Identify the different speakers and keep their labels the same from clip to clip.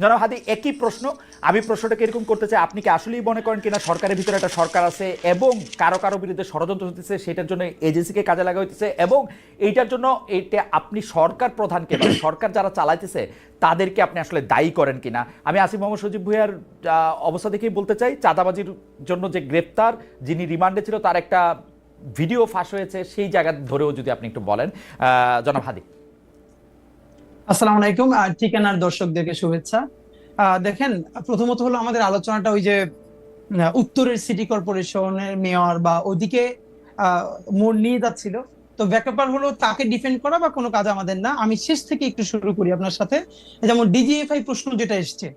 Speaker 1: জনাব হাদি, একই প্রশ্ন। আমি প্রশ্নটাকে এরকম করতে চাই, আপনি কি আসলেই মনে করেন কিনা সরকারের ভিতরে একটা সরকার আছে এবং কারো কারো বিরুদ্ধে ষড়যন্ত্র হতেছে, সেটার জন্য এজেন্সিকে কাজে লাগা হইতেছে, এবং এইটার জন্য এটা আপনি সরকার প্রধানকে বা সরকার যারা চালাইতেছে তাদেরকে আপনি আসলে দায়ী করেন কিনা? আমি আসিফ মোহাম্মদ সজীব ভুঁইয়ার অবস্থা দেখেই বলতে চাই, চাঁদাবাজির জন্য যে গ্রেপ্তার, যিনি রিমান্ডে ছিল, তার একটা ভিডিও ফাঁস হয়েছে, সেই জায়গা ধরেও যদি আপনি একটু বলেন জনাব হাদি।
Speaker 2: আসসালামু আলাইকুম। ঠিকানার দর্শকদেরকে শুভেচ্ছা। দেখেন, প্রথমত হলো আমাদের আলোচনাটা ওই যে উত্তরের সিটি কর্পোরেশনের মেয়র বা ওদিকে মোড় নিয়ে যাচ্ছিল। তো ব্যাপার হলো তাকে ডিফেন্ড করা বা কোনো কাজ আমাদের না। আমি শেষ থেকে একটু শুরু করি আপনার সাথে। যেমন ডিজিএফআই প্রশ্ন যেটা এসছে,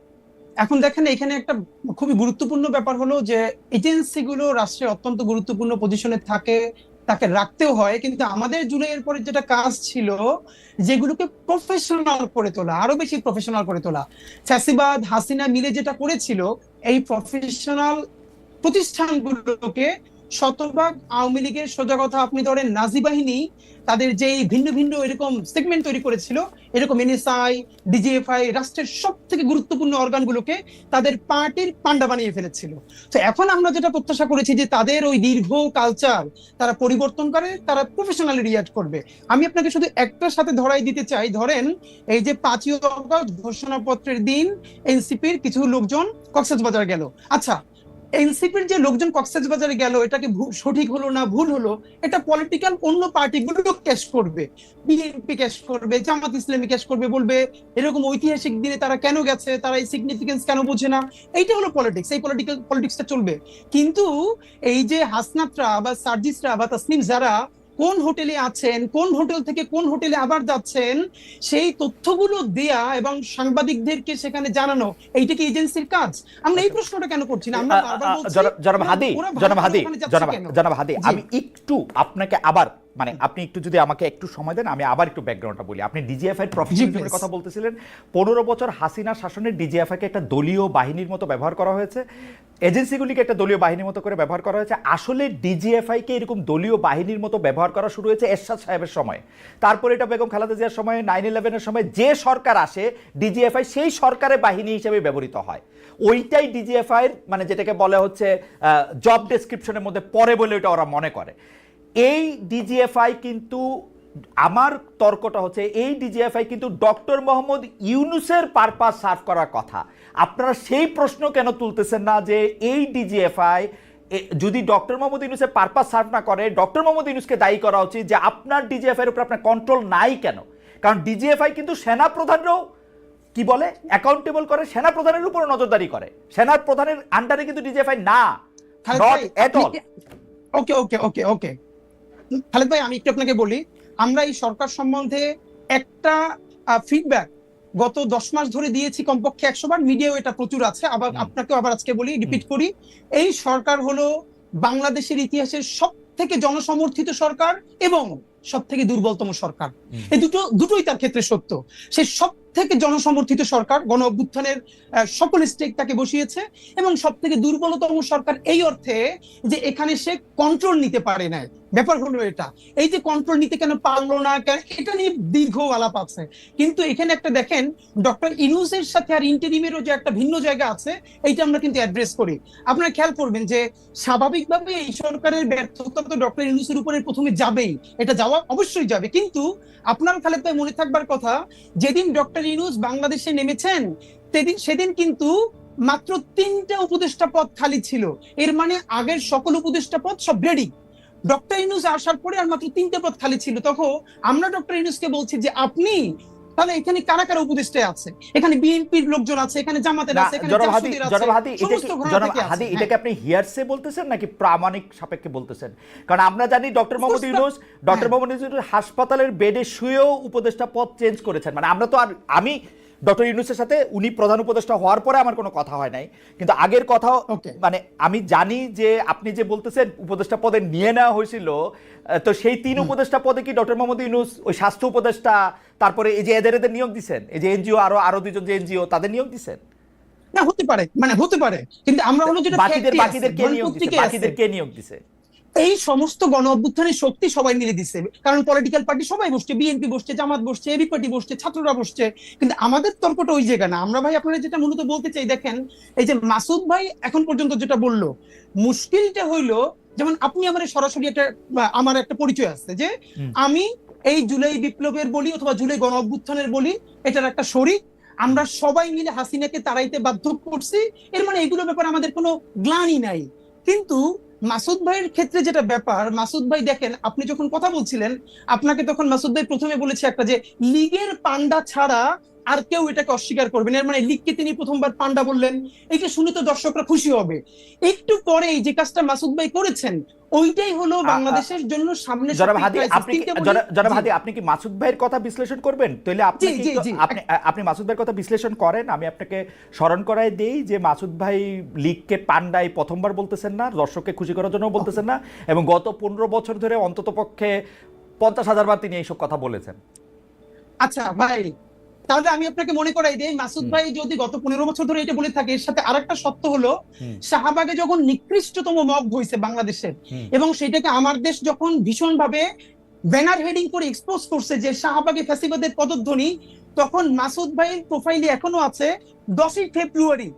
Speaker 2: এখন দেখেন এখানে একটা খুবই গুরুত্বপূর্ণ ব্যাপার হলো যে এজেন্সি গুলো রাষ্ট্রে অত্যন্ত গুরুত্বপূর্ণ পজিশনে থাকে, তাকে রাখতেও হয়, কিন্তু আমাদের জুলাইয়ের পরে যেটা কাজ ছিল যেগুলোকে প্রফেশনাল করে তোলা, আরো বেশি প্রফেশনাল করে তোলা। ফ্যাসিবাদ হাসিনা মিলে যেটা করেছিল, এই প্রফেশনাল প্রতিষ্ঠানগুলোকে শতভাগ আওয়ামী লীগের, সোজা কথা আপনি ধরেন নাজি বাহিনী তাদের যে ভিন্ন ভিন্ন এরকম সেগমেন্ট তৈরি করেছিল, এরকম এনএসআই, ডিজিএফআই রাষ্ট্রের সব থেকে গুরুত্বপূর্ণ অর্গানগুলোকে তাদের পার্টির পান্ডা বানিয়ে ফেলেছিল। তো এখন আমরা যেটা প্রত্যাশা করেছি যে তাদের ওই দীর্ঘ কালচার তারা পরিবর্তন করে, তারা প্রফেশনালি রিয়াক্ট করবে। আমি আপনাকে শুধু একটার সাথে ধরাই দিতে চাই, ধরেন এই যে 5ই অগস্ট ঘোষণাপত্রের দিন এনসিপির কিছু লোকজন কক্সবাজার গেল। আচ্ছা, এনসিপির যে লোকজন কক্সবাজারে গেল, এটাকে সঠিক হলো না ভুল হলো, এটা পলিটিক্যাল অন্য পার্টিগুলো ক্যাশ করবে। বিএনপি ক্যাশ করবে, জামাত ইসলামী ক্যাশ করবে, বলবে এরকম ঐতিহাসিক দিনে তারা কেন গেছে, তারা এই সিগনিফিকেন্স কেন বোঝে না। এইটা হলো পলিটিক্স, এই পলিটিক্সটা চলবে। কিন্তু এই যে হাসনাতরা বা সার্জিসরা বা তাসনিম যারা কোন হোটেলে আছেন, কোন হোটেল থেকে কোন হোটেলে আবার যাচ্ছেন, সেই তথ্যগুলো দেয়া এবং সাংবাদিকদেরকে সেখানে জানানো, এইটা কি এজেন্সির কাজ? আমরা এই প্রশ্নটা কেন করছি না? আমরা বারবার বলছি
Speaker 1: জনাব হাদি,
Speaker 2: ওরা
Speaker 1: জনাব হাদি,
Speaker 2: ওখানে যাচ্ছে কেন?
Speaker 1: জনাব হাদি,
Speaker 2: জি।
Speaker 1: আমি একটু আপনাকে আবার, মানে আপনি একটু যদি আমাকে একটু সময় দেন, আমি আবার একটু ব্যাকগ্রাউন্ডটা বলি। আপনি ডিজিএফআই এর প্রফেশনালিজমের কথা বলতেছিলেন। 15 বছর হাসিনা শাসনের ডিজিএফআই কে একটা দলীয় বাহিনীর মতো ব্যবহার করা হয়েছে, এজেন্সিগুলিকে একটা দলীয় বাহিনীর মতো করে ব্যবহার করা হয়েছে। আসলে ডিজিএফআই কে এরকম দলীয় বাহিনীর মতো ব্যবহার করা শুরু হয়েছে এরশাদ সাহেবের সময়, তারপরে এটা বেগম খালেদা জিয়ার সময়, 9/11-এর সময় যে সরকার আসে ডিজিএফআই সেই সরকারের বাহিনী হিসেবে ব্যবহৃত হয়। ওইটাই ডিজিএফআই এর, মানে যেটাকে বলা হচ্ছে জব ডেসক্রিপশনের মধ্যে পড়ে বলে ওটা ওরা মনে করে। এই ডিজিএফআই কিন্তু, আমার তর্কটা হচ্ছে, এই ডিজিএফআই কিন্তু ডক্টর মোহাম্মদ ইউনূসের পারপাস সার্ভ করার কথা। আপনারা সেই প্রশ্ন কেন তুলতেছেন না যে এই ডিজিএফআই যদি ডক্টর মোহাম্মদ ইউনূসের পারপাস সার্ভ না করে, ডক্টর মোহাম্মদ ইউনূসকে দায়ী করা উচিত যে আপনার ডিজিএফআই এর উপর আপনার কন্ট্রোল নাই কেন? কারণ ডিজিএফআই কিন্তু সেনা প্রধানরাও কি বলে অ্যাকাউন্টেবল করে, সেনা প্রধানের উপর নজরদারি করে, সেনা প্রধানের আন্ডারে কিন্তু ডিজিএফআই না, নট এট অল।
Speaker 2: ওকে ওকে ওকে ওকে খালেদ ভাই, আমি একটু আপনাকে বলি, আমরা এই সরকার সম্বন্ধে একটা ফিডব্যাক গত 10 মাস ধরে দিয়েছি কমপক্ষে 100 বার, মিডিয়াও এটা প্রচুর আছে। আবার আপনাকেও আবার আজকে বলি, রিপিট করি, এই সরকার হলো বাংলাদেশের ইতিহাসের সব থেকে জনসমর্থিত সরকার এবং সব থেকে দুর্বলতম সরকার। এই দুটোই তার ক্ষেত্রে সত্য। সে সব থেকে জনসমর্থিত সরকার, গণ অভ্যুত্থানের সকল স্টেক তাকে বসিয়েছে, এবং সব থেকে দুর্বলতম সরকার এই অর্থে যে এখানে সে কন্ট্রোল নিতে পারে না। ব্যাপার হলো এটা, এই যে কন্ট্রোল নিতে কেন পারলো না, এটা নিয়ে দীর্ঘ আলাপ আছে। কিন্তু এখানে একটা দেখেন, ডক্টর ইউনূসের সাথে আর ইন্টারিমেরও যে একটা ভিন্ন জায়গা আছে, এইটা আমরা কিন্তু অ্যাড্রেস করি। আপনারা খেয়াল করবেন যে স্বাভাবিকভাবে এই সরকারের ব্যর্থতা তো ডক্টর ইউনূসের উপরে প্রথমে যাবেই, এটা যাওয়া অবশ্যই যাবে। কিন্তু আপনার খালেদ ভাই মনে থাকবার কথা, যেদিন ডক্টর ইউনূস বাংলাদেশে নেমেছেন সেদিন কিন্তু মাত্র 3টা উপদেষ্টা পদ খালি ছিল। এর মানে আগের সকল উপদেষ্টা পদ সব রেডি, ডক্টর ইউনূস আসার পরে আর মাত্র 3টে পদ খালি ছিল। তখন আমরা ডক্টর ইউনূসকে বলছি যে আপনি তাহলে এখানে কারা কারা উপদেষ্টা আছে, এখানে বিএনপির লোকজন আছে, এখানে জামাতের আছে, এখানে জাসদের আছে, সমস্ত ঘোড়া থেকে আছে।
Speaker 1: এটাকে আপনি হিয়ারসে বলতেছেন নাকি প্রামাণিক সাপেক্ষে বলতেছেন? কারণ আমরা জানি ডক্টর মোহাম্মদ ইউনূস হাসপাতালের বেডে শুয়েও উপদেষ্টা পদ চেঞ্জ করেছেন। মানে আমরা তো, আর আমি ডক্টর ইউনূসের সাথে, উনি প্রধান উপদেষ্টা হওয়ার পরে আমার কোনো কথা হয় নাই, কিন্তু আগের কথা, মানে আমি জানি যে আপনি যে বলতেছেন উপদেষ্টা পদে নিয়ে নেওয়া হয়েছিল, তো সেই 3 উপদেষ্টা পদে কি ডক্টর মোহাম্মদ ইউনূস ওই স্বাস্থ্য উপদেষ্টা, তারপরে এই যে এদের নিয়োগ দিচ্ছেন, এই যে এনজিও, আরো 2জন যে এনজিও, তাদের নিয়োগ দিচ্ছেন?
Speaker 2: না, হতে পারে, মানে হতে পারে, কিন্তু আমরা হলো যেটা
Speaker 1: বাকিদের কে নিয়োগ দিছে?
Speaker 2: এই সমস্ত গণ অভ্যুত্থানের শক্তি সবাই মিলে দিচ্ছে, কারণ পলিটিক্যাল পার্টি সবাই বসছে, বিএনপি বসছে, জামাত বসছে, এবি পার্টি বসছে, ছাত্ররা বসছে, কিন্তু আমাদের তর্কটা ওই জায়গা না। আমরা ভাই আপনারা যেটা মূলত বলতে চাই, দেখেন এই যে মাসুদ ভাই এখন পর্যন্ত যেটা বললো, মুশকিলটা হইলো, যেমন আপনি আমার সরাসরি একটা আমার একটা পরিচয় আছে যে আমি এই জুলাই বিপ্লবের বলি অথবা জুলাই গণ অভ্যুত্থানের বলি, এটার একটা শরিক। আমরা সবাই মিলে হাসিনাকে তাড়াইতে বাধ্য করছি, এর মানে এগুলো ব্যাপারে আমাদের কোনো গ্লানি নাই। কিন্তু মাসুদ ভাইয়ের ক্ষেত্রে যেটা ব্যাপার, মাসুদ ভাই দেখেন আপনি যখন কথা বলছিলেন, আপনাকে তখন মাসুদ ভাই প্রথমে বলেছে একটা যে লীগের পান্ডা ছাড়া আর কেউ এটাকে অস্বীকার করবেন, এর মানে লীগকে তিনি প্রথমবার পান্ডা বললেন। এটা শুনে তো দর্শকরা খুশি হবে। একটু পরেই যে কাজটা মাসুদ ভাই করেছেন, ওইটাই হলো বাংলাদেশের জন্য সামনে।
Speaker 1: জনাব হাদি, আপনি কি মাসুদ ভাইয়ের কথা বিশ্লেষণ করবেন? তাহলে আপনি মাসুদ ভাইয়ের কথা বিশ্লেষণ করেন, আমি আপনাকে স্মরণ করাই দেই যে মাসুদ ভাই লীগকে পান্ডাই প্রথমবার বলতেছেন না, দর্শককে খুশি করার জন্য বলতেছেন না, এবং গত 15 বছর ধরে অন্তত পক্ষে 50,000 বার তিনি এইসব কথা বলেছেন।
Speaker 2: আচ্ছা ভাই, তাহলে আমি আপনাকে মনে করাই দিই, মাসুদ ভাই যদি গত 15 বছর ধরে এটা বলে থাকে, এর সাথে আরেকটা সত্য হলো, শাহবাগে যখন নিকৃষ্টতম মব হয়েছে বাংলাদেশের, এবং সেটাকে আমার দেশ যখন ভীষণ ভাবে ব্যানার হেডিং করে এক্সপোজ করছে যে শাহবাগে ফ্যাসিবাদের পদধ্বনি, তখন মাসুদ ভাইয়ের প্রোফাইলে এখনো আছে 10ই ফেব্রুয়ারি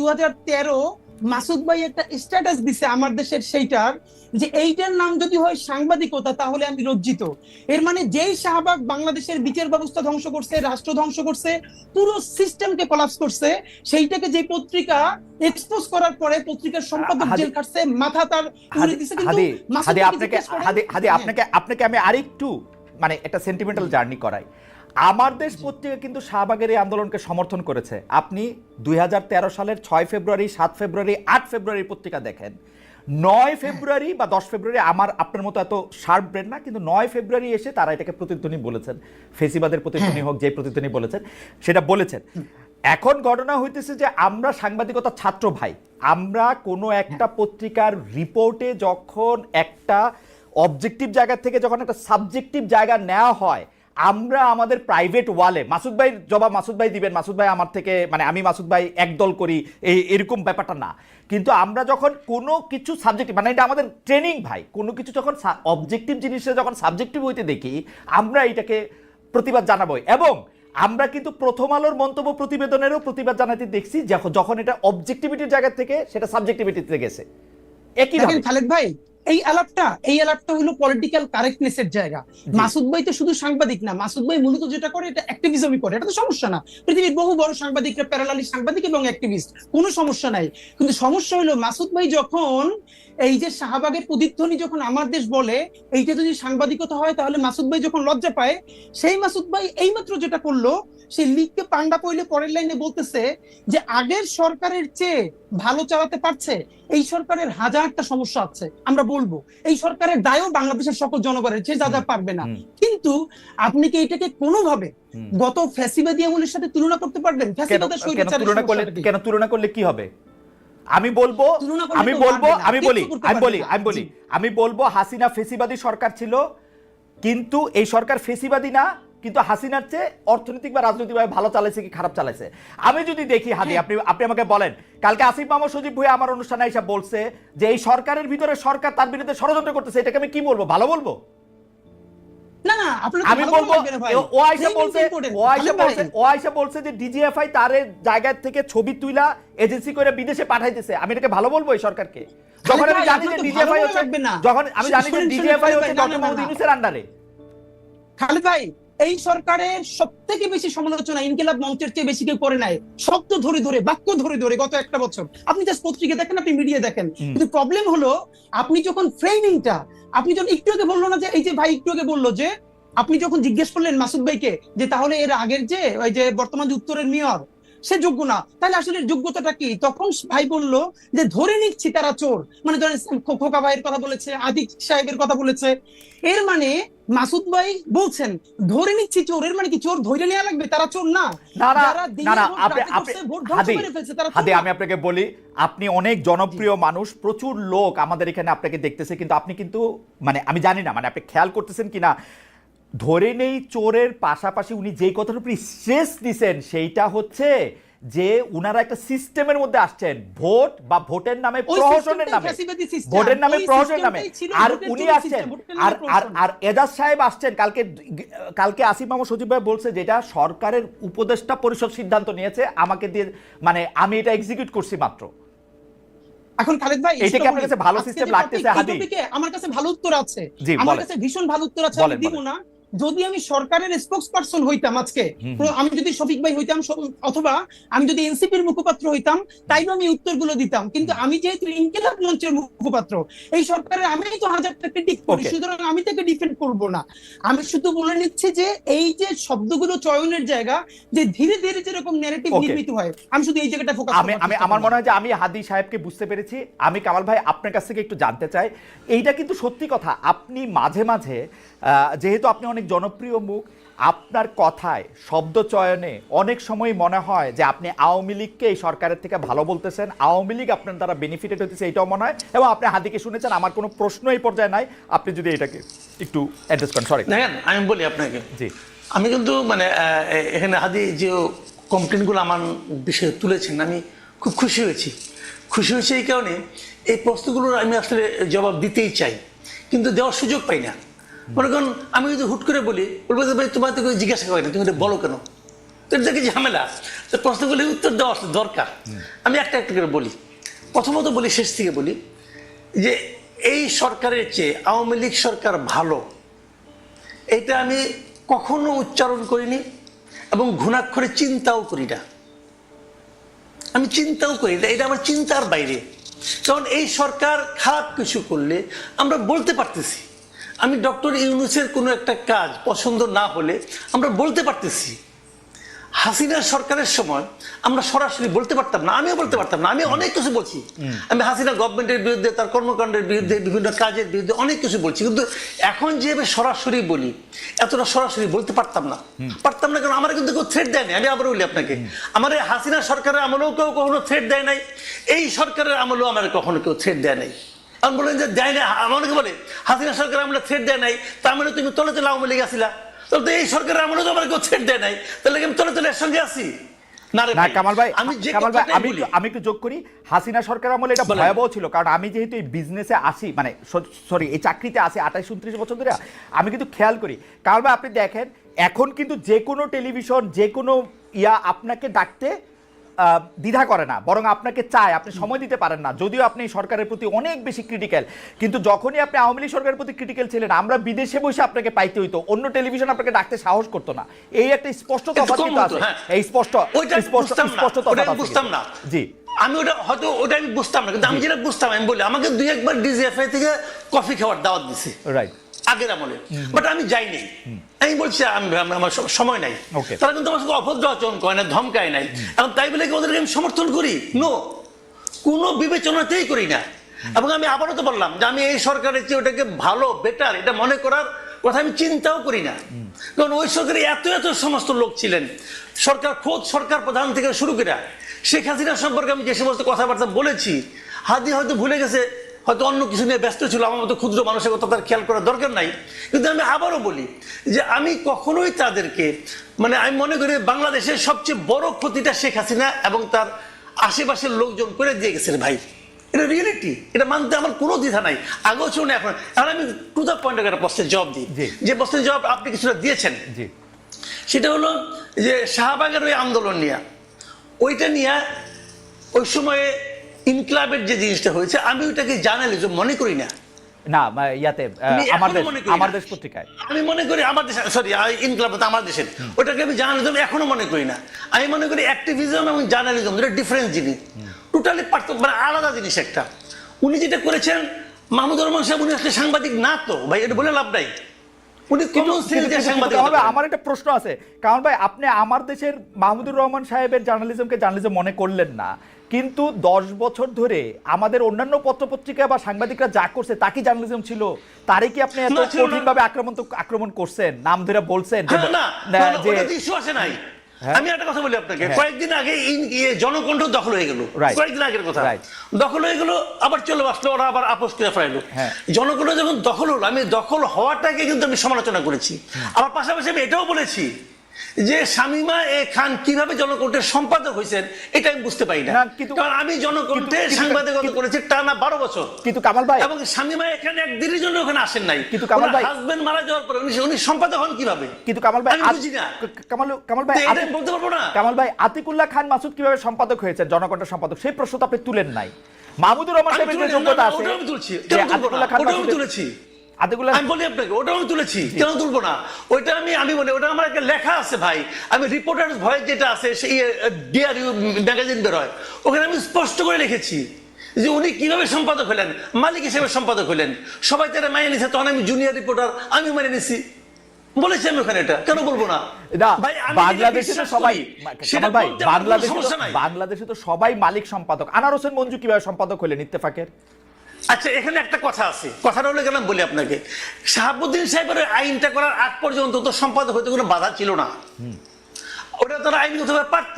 Speaker 2: 2013 মাসুদ ভাই একটা স্ট্যাটাস দিছে আমার দেশের, সেইটার যে এইটার নাম যদি হয় সাংবাদিকতা তাহলে আমি লজ্জিত। এর মানে যেই শাহবাগ বাংলাদেশের বিচার ব্যবস্থা ধ্বংস করছে, রাষ্ট্র ধ্বংস করছে, পুরো সিস্টেমকে কোলাপস করছে, সেইটাকে যে পত্রিকা এক্সপোজ করার পরে পত্রিকার সম্পাদক জেল খাটছে, মাথা তার উড়ে দিছে। কিন্তু
Speaker 1: আপনাকে আমি আরেকটু মানে একটা সেন্টিমেন্টাল জার্নি করাই। আমার দেশ পত্রিকা কিন্তু শাহবাগের এই আন্দোলনকে সমর্থন করেছে। আপনি 2013 সালের 6 ফেব্রুয়ারি, 7 ফেব্রুয়ারি, 8 ফেব্রুয়ারি পত্রিকা দেখেন। 9 ফেব্রুয়ারি বা 10 ফেব্রুয়ারি, আমার আপনার মতো এত শার্প ব্রেন না, কিন্তু 9 ফেব্রুয়ারি এসে তারা এটাকে প্রতিধ্বনি বলেছেন, ফেসিবাদের প্রতিধ্বনি হোক, যে প্রতিধ্বনি বলেছেন সেটা বলেছেন। এখন ঘটনা হইতেছে যে আমরা সাংবাদিকতা ছাত্র ভাই, আমরা কোনো একটা পত্রিকার রিপোর্টে যখন একটা অবজেক্টিভ জায়গা থেকে যখন একটা সাবজেক্টিভ জায়গা নেওয়া হয়, আমরা আমাদের প্রাইভেট ওয়ালে, মাসুদ ভাই জবাব মাসুদ ভাই দিবেন, মাসুদ ভাই আমার থেকে মানে আমি মাসুদ ভাই একদল করি এরকম ব্যাপারটা না, কিন্তু আমরা যখন কোনো কিছু সাবজেক্টিভ, মানে এটা আমাদের ট্রেনিং ভাই, কোনো কিছু যখন অবজেক্টিভ জিনিসটা যখন সাবজেক্টিভ হইতে দেখি, আমরা এটাকে প্রতিবাদ জানাবো। এবং আমরা কিন্তু প্রথম আলোর মন্তব্য প্রতিবেদনেরও প্রতিবাদ জানাতে দেখছি যখন এটা অবজেক্টিভিটির জায়গা থেকে সেটা সাবজেক্টিভিটিতে গেছে। একই
Speaker 2: খালেদ ভাই, এই আলাপটা হলো পলিটিক্যাল কারেক্টনেসের জায়গা। মাসুদ ভাই তো শুধু সাংবাদিক না, মাসুদ ভাই মূলত যেটা করে এটা অ্যাক্টিভিজমই করে, এটা তো সমস্যা না। পৃথিবীর বহু বড় সাংবাদিকরা প্যারালালি সাংবাদিক এবং অ্যাক্টিভিস্ট, কোনো সমস্যা নাই। কিন্তু সমস্যা হলো মাসুদ ভাই যখন এই যে শাহবাগের প্রতিধ্বনি যখন আমার দেশ বলে, এইটা যদি সাংবাদিকতা হয় তাহলে মাসুদ ভাই যখন লজ্জা পায়, সেই মাসুদ ভাই এইমাত্র যেটা করলো, সে লীগকে পান্ডা পইলে পরের লাইনে বলতেছে যে আগের সরকারের চেয়ে ভালো চালাতে পারছে, এই সরকারের হাজারটা সমস্যা আছে, আমরা বলবো এই সরকারের দায়ও বাংলাদেশের সকল জনগণের, যে যা যা পারবে না। কিন্তু আপনি কি এটাকে কোনোভাবে গত ফ্যাসিবাদী আমলের সাথে তুলনা করতে পারবেন?
Speaker 1: কেন তুলনা করলে কি হবে? আমি বলবো হাসিনা ফেসিবাদী সরকার ছিল, কিন্তু এই সরকার ফেসিবাদী না, কিন্তু হাসিনার চেয়ে অর্থনৈতিক বা রাজনৈতিকভাবে ভালো চালাইছে কি খারাপ চালাইছে। আমি যদি দেখি হাদি, আপনি আমাকে বলেন, কালকে আসিফ মাহমুদ সজীব ভুঁইয়া আমার অনুষ্ঠানে এসে বলছে যে এই সরকারের ভিতরে সরকার তার বিরুদ্ধে ষড়যন্ত্র করতেছে, এটাকে আমি কি বলবো? ভালো বলবো? আমি বলবো ও আইসা বলছে যে ডিজিএফআই তার জায়গা থেকে ছবি তুইলা এজেন্সি করে বিদেশে পাঠাইতেছে, আমি এটাকে ভালো বলবো এই সরকারকে? যখন আমি জানি যে ডিজিএফআই হচ্ছে, যখন আমি জানি যে ডিজিএফআই হচ্ছে ডক্টর মোহাম্মদ ইউনূসের আন্ডারে।
Speaker 2: খালেদ ভাই, এই সরকারের সবথেকে বেশি সমালোচনা ইনকিলাব মঞ্চের চেয়ে বেশি কেউ করে নাই, শব্দ ধরে ধরে, বাক্য ধরে ধরে গত একটা বছর। আপনি জাস্ট পত্রিকা দেখেন, আপনি মিডিয়া দেখেন, কিন্তু প্রবলেম হলো আপনি যখন ফ্রেমিংটা, আপনি যখন একটু আগে বললো না যে এই যে ভাই একটু আগে বললো যে আপনি যখন জিজ্ঞেস করলেন মাসুদ ভাইকে যে তাহলে এর আগের যে ওই যে বর্তমান যে উত্তরের মেয়র সে যোগ্য না, তাহলে আসলে যোগ্যতাটা কি? তখন ভাই বলল যে ধরে নিচ্ছি তারা চোর, মানে ধরেন খোকা ভাইয়ের কথা বলেছে, আদিক সাহেবের কথা বলেছে, এর মানে মাসুদ ভাই বলছেন ধরে নিচ্ছি চোর, এর মানে কি চোর ধরে নেওয়া লাগবে? তারা চোর না।
Speaker 1: আমি আপনাকে বলি, আপনি অনেক জনপ্রিয় মানুষ, প্রচুর লোক আমাদের এখানে আপনাকে দেখতেছে, কিন্তু আপনি কিন্তু মানে আমি জানি না মানে আপনি খেয়াল করতেছেন কিনা, ধরে নেই চোরের পাশাপাশি উনি যেই কথার উপর স্ট্রেস দিচ্ছেন সেইটা হচ্ছে যে উনারা একটা সিস্টেমের মধ্যে আসছেন, ভোট বা ভোটের নামে প্রহসনের নামে, ভোটের নামে প্রহসনের নামে, আর উনি আসছেন আর এজাজ সাহেব আসছেন কালকে আসিফ মাহমুদ সজীব ভাই বলছে যেটা সরকারের উপদেষ্টা পরিষদ সিদ্ধান্ত নিয়েছে আমাকে দিয়ে, মানে আমি এটা এক্সিকিউট করছি মাত্র।
Speaker 2: এখন খালেদ ভাই,
Speaker 1: এটা কি আপনার কাছে ভালো সিস্টেম লাগতেছে? হাদি,
Speaker 2: আমার কাছে ভালো উত্তর আছে,
Speaker 1: জি,
Speaker 2: আমার কাছে ভীষণ ভালো উত্তর আছে, আমি দিব না। যদি আমি সরকারের স্পোক্স পারসন হইতাম আজকে, আমি যদি শফিক ভাই হইতাম অথবা আমি যদি এনসিপির মুখপাত্র হইতাম, তাইলে আমি উত্তরগুলো দিতাম। কিন্তু আমি যেহেতু ইনকিলাব মঞ্চের মুখপাত্র, এই সরকারের আমি তো হাজারটা ক্রিটিক করি, সুতরাং আমি তাকে ডিফেন্ড করব না। আমি শুধু বলে নিচ্ছি যে এই যে শব্দগুলো চয়নের জায়গা, যে ধীরে ধীরে যেরকম ন্যারেটিভ নির্মিত হয়, আমি শুধু এই জায়গাটা ফোকাস
Speaker 1: আমি আমার মনে হয় যে আমি হাদি সাহেবকে বুঝতে পেরেছি। আমি কামাল ভাই আপনার কাছ থেকে একটু জানতে চাই, এইটা কিন্তু সত্যি কথা, আপনি মাঝে মাঝে যেহেতু আপনি অনেক জনপ্রিয় মুখ, আপনার কথায় শব্দ চয়নে অনেক সময় মনে হয় যে আপনি আওয়ামী লীগকে এই সরকারের থেকে ভালো বলতেছেন, আওয়ামী লীগ আপনার দ্বারা বেনিফিটেড হতেছে, এইটাও মনে হয়। এবং আপনি হাদিকে শুনেছেন, আমার কোনো প্রশ্ন এই পর্যায়ে নাই, আপনি যদি এটাকে একটু অ্যাড্রেস করেন। সরি,
Speaker 3: দেখেন আমি বলি আপনাকে,
Speaker 1: জি,
Speaker 3: আমি কিন্তু মানে এখানে হাদি যে কমপ্লেনগুলো আমার বিষয়ে তুলেছেন, আমি খুব খুশি হয়েছি এই কারণে এই প্রশ্নগুলোর আমি আসলে জবাব দিতেই চাই, কিন্তু দেওয়ার সুযোগ পাই না। মনে করেন আমি যদি হুট করে বলি, বলবো যে ভাই তোমার তো কেউ জিজ্ঞাসা করে না, তুমি এটা বলো কেন? তো এটা কি ঝামেলা? তো প্রশ্নগুলি উত্তর দেওয়া দরকার। আমি একটা একটা করে বলি। প্রথমত বলি, শেষ থেকে বলি, যে এই সরকারের চেয়ে আওয়ামী লীগ সরকার ভালো, এটা আমি কখনো উচ্চারণ করিনি এবং ঘুণাক্ষরে চিন্তাও করি না। আমি চিন্তাও করি না, এটা আমার চিন্তার বাইরে। কারণ এই সরকার খারাপ কিছু করলে আমরা বলতে পারতেছি। আমি ডক্টর ইউনূসের কোনো একটা কাজ পছন্দ না হলে আমরা বলতে পারতেছি। হাসিনা সরকারের সময় আমরা সরাসরি বলতে পারতাম না, আমিও বলতে পারতাম না। আমি অনেক কিছু বলছি, আমি হাসিনা গভর্নমেন্টের বিরুদ্ধে, তার কর্মকাণ্ডের বিরুদ্ধে, বিভিন্ন কাজের বিরুদ্ধে অনেক কিছু বলছি, কিন্তু এখন যেভাবে সরাসরি বলি, এতটা সরাসরি বলতে পারতাম না। কারণ আমার কিন্তু কেউ থ্রেট দেয় নাই। আমি আবার বলি আপনাকে, আমার এই হাসিনা সরকারের আমলেও কেউ কখনো থ্রেট দেয় নাই, এই সরকারের আমলেও আমার কখনো কেউ থ্রেট দেয় নাই। আমি বলেন যে দেয় না, আমাকে বলে হাসিনা সরকার আমলে থ্রেট দেয় নাই, তার মানে তুমি তলে তলে আওয়ামী লীগ আসিলা, তাহলে তো এই সরকারের আমলে তো আমার কেউ থ্রেট দেয় নাই, তাহলে আমি তলে তলে এর সঙ্গে আসি না। কামাল ভাই,
Speaker 1: আমি একটু যোগ করি, হাসিনা সরকার আমলে এটা ভয়াবহ ছিল, কারণ আমি যেহেতু এই বিজনেসে আসি, মানে সরি এই চাকরিতে আসি 28-29 বছর ধরে, আমি কিন্তু খেয়াল করি। কামাল ভাই আপনি দেখেন, এখন কিন্তু যে কোনো টেলিভিশন, যে কোনো আপনাকে ডাকতে দ্বিধা করে না, বরং আপনাকে চায়, আপনি সময় দিতে পারেন না, যদিও আপনি সরকারের প্রতি অনেক বেশি ক্রিটিক্যাল। কিন্তু যখনই আপনি আওয়ামী লীগ সরকারের প্রতি ক্রিটিক্যাল ছিলেন, আমরা বিদেশে বসে আপনাকে পাইতে হইতো, অন্য টেলিভিশন আপনাকে ডাকতে সাহস করতো না। এই একটা স্পষ্ট তফাৎ কিন্তু আছে, এই স্পষ্ট তফাৎ
Speaker 3: বুঝতাম না। জি, আমি ওটা হয়তো ওটা আমি বুঝতাম না, কিন্তু আমি যেটা বুঝতাম, আমি বলি আমাকে 2-1 বার ডিজিএফআই থেকে কফি খাওয়ার দাওয়াত দিছে, রাইট, আগের আমলে, বাট আমি যাইনি। আমি বলছি আমার সময় নাই। তারা কিন্তু আমার সঙ্গে অভদ্র আচরণ করে না, ধমকায় নাই। এখন তাই বলে কি ওদেরকে আমি সমর্থন করি? নো, কোনো বিবেচনাতেই করি না। এবং আমি আবারও তো বললাম যে আমি এই সরকারের চেয়ে ওটাকে ভালো, বেটার, এটা মনে করার কথা আমি চিন্তাও করি না। কারণ ওই সরকারে এত এত সমস্ত লোক ছিলেন, খোদ সরকার প্রধান থেকে শুরু করে শেখ হাসিনা সম্পর্কে আমি যে সমস্ত কথাবার্তা বলেছি, হাদি হয়তো ভুলে গেছে, হয়তো অন্য কিছু নিয়ে ব্যস্ত ছিল, আমার মতো ক্ষুদ্র মানুষের কথা তার খেয়াল করার দরকার নাই। কিন্তু আমি আবারও বলি যে আমি কখনোই তাদেরকে, মানে আমি মনে করি বাংলাদেশের সবচেয়ে বড় ক্ষতিটা শেখ হাসিনা এবং তার আশেপাশের লোকজন করে দিয়ে গেছে ভাই। এটা রিয়েলিটি, এটা মানতে আমার কোনো দ্বিধা নাই, আগেও ছিল না, এখন। আমি টু দ্য পয়েন্ট একটা প্রশ্নের জবাব দিই, যে প্রশ্নের জবাব আপনি কিছুটা দিয়েছেন। সেটা হলো যে শাহবাগের ওই আন্দোলন নিয়ে, ওইটা নিয়ে ওই সময়ে ইনক্লাবের যে জিনিসটা হয়েছে, আমি ওইটাকে জার্নালিজম মনে করি না।
Speaker 1: না, ইয়াতে আমার দেশ পত্রিকায়
Speaker 3: আমি মনে করি, আমার দেশ, সরি, ইনক্লাব তো আমার দেশের, ওটাকে আমি জার্নালিজম এখনো মনে করি না। আমি মনে করি অ্যাক্টিভিজম এবং জার্নালিজম দুটো ডিফারেন্ট জিনিস, টোটালি মানে আলাদা জিনিস একটা। উনি যেটা করেছেন, মাহমুদুর রহমান সাহেব, উনি আসলে সাংবাদিক না তো ভাই, এটা বলে লাভ নাই।
Speaker 1: আমার একটা প্রশ্ন আছে, কারণ ভাই আপনি আমার দেশের মাহমুদুর রহমান সাহেবের জার্নালিজমকে জার্নালিজম মনে করলেন না, কিন্তু 10 বছর ধরে আমাদের অন্যান্য পত্রপত্রিকা বা সাংবাদিকরা যা করছে তা কি জার্নালিজম ছিল? তারে কি আপনি এত কঠিনভাবে আক্রমণ করছেন, নাম ধরে বলছেন?
Speaker 3: আমি একটা কথা বলি আপনাকে, কয়েকদিন আগে জনকণ্ঠ দখল হয়ে গেল, কয়েকদিন আগের কথা, দখল হয়ে গেল, আবার চলে আসলো, ওরা আবার আপোষ করে ফেলাইলো। জনকণ্ঠ যখন দখল হলো, আমি দখল হওয়াটাকে কিন্তু আমি সমালোচনা করেছি। আমার পাশাপাশি আমি এটাও বলেছি যে শামীমা এ খান কিভাবে জনকণ্ঠের সম্পাদক হয়েছেন এটা আমি বুঝতে পারি না। কারণ আমি জনকণ্ঠে সাংবাদিকতা করেছি টানা 12 বছর।
Speaker 1: কিন্তু কামাল ভাই,
Speaker 3: এবং শামীমা এখানে একদিনের জন্য ওখানে আসেন নাই।
Speaker 1: কিন্তু কামাল ভাই,
Speaker 3: হাজবেন্ড মারা যাওয়ার পরে উনি সম্পাদক হন কিভাবে?
Speaker 1: কিন্তু কামাল ভাই,
Speaker 3: আমি বুঝি না।
Speaker 1: কামাল ভাই
Speaker 3: এটা বলতে পারবো না।
Speaker 1: কামাল ভাই, আতিকুল্লাহ খান মাসুদ কিভাবে সম্পাদক হয়েছে, জনকণ্ঠের সম্পাদক, সেই প্রশ্ন তো আপনি তুলেন নাই। মাহমুদুর রহমান সাহেবের যে যোগ্যতা আছে,
Speaker 3: ওটা আমি তুলছি,
Speaker 1: যে আতিকুল্লাহ খান
Speaker 3: ওটা আমি
Speaker 1: মাসুদের-
Speaker 3: তুলেছি।
Speaker 1: আতিকুল্লাহ,
Speaker 3: আমি বলি আপনাকে ওটা আমি তুলেছি, কেন তুলবো না? ওইটা আমি বলি ওটা আমার একটা লেখা আছে ভাই। আমি রিপোর্টার্স ভয়েস যেটা আছে সেই ডিআরইউ ম্যাগাজিন বের হয়, ওখানে আমি স্পষ্ট করে লিখেছি যে উনি কিভাবে সম্পাদক হলেন, মালিক হিসেবে সম্পাদক হলেন। সবাই তারা মেনে নিছে, তখন আমি জুনিয়র রিপোর্টার, আমি মেনে নিছি, বলেছি আমি ওখানে। এটা কেন বলবো না? ভাই
Speaker 1: বাংলাদেশে তো সবাই,
Speaker 3: সেটা
Speaker 1: ভাই
Speaker 3: বলতে আমার কোনো সমস্যা নাই।
Speaker 1: বাংলাদেশে তো সবাই মালিক সম্পাদক। আনার হোসেন মঞ্জু কিভাবে সম্পাদক হলেন ইত্তেফাকের?
Speaker 3: আচ্ছা, এখানে একটা কথা আছে, কথাটা হলে গেলাম বলি আপনাকে। শাহাবুদ্দিন সাহেবের আইনটা করার আগ পর্যন্ত তো সম্পাদক হইতে কোনো বাধা ছিল না, ওটা তারা আইনগতভাবে পারত।